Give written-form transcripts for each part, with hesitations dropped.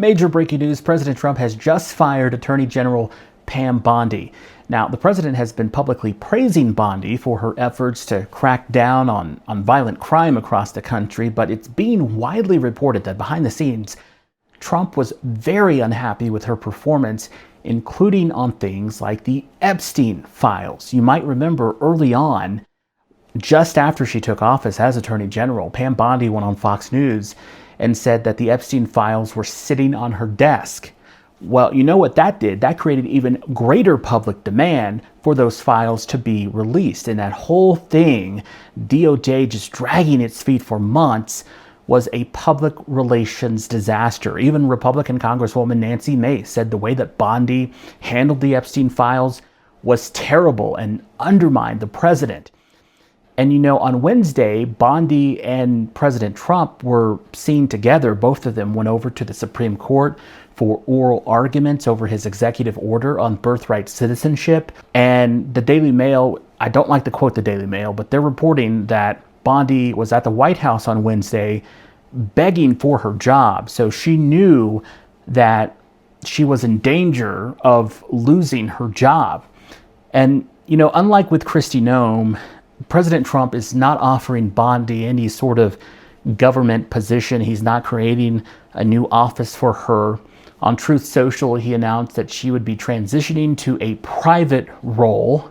Major breaking news, President Trump has just fired Attorney General Pam Bondi. Now, the president has been publicly praising Bondi for her efforts to crack down on violent crime across the country, but it's being widely reported that behind the scenes, Trump was very unhappy with her performance, including on things like the Epstein files. You might remember early on, just after she took office as Attorney General, Pam Bondi went on Fox News and said that the Epstein files were sitting on her desk. Well, you know what that did? That created even greater public demand for those files to be released. And that whole thing, DOJ just dragging its feet for months, was a public relations disaster. Even Republican Congresswoman Nancy Mace said the way that Bondi handled the Epstein files was terrible and undermined the president. And you know, on Wednesday, Bondi and President Trump were seen together. Both of them went over to the Supreme Court for oral arguments over his executive order on birthright citizenship. And the Daily Mail, I don't like to quote the Daily Mail, but they're reporting that Bondi was at the White House on Wednesday begging for her job. So she knew that she was in danger of losing her job. And, you know, unlike with Kristi Noem, President Trump is not offering Bondi any sort of government position. He's not creating a new office for her. On Truth Social, he announced that she would be transitioning to a private role.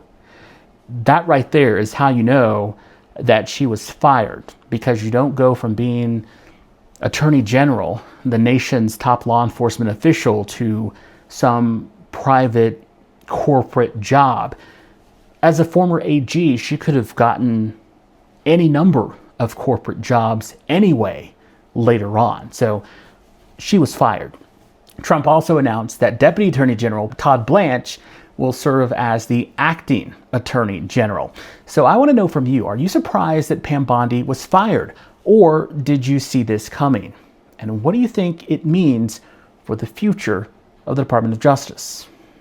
That right there is how you know that she was fired, because you don't go from being Attorney General, the nation's top law enforcement official, to some private corporate job. As a former AG, she could have gotten any number of corporate jobs anyway later on. So she was fired. Trump also announced that Deputy Attorney General Todd Blanche will serve as the acting Attorney General. So I want to know from you, are you surprised that Pam Bondi was fired, or did you see this coming? And what do you think it means for the future of the Department of Justice?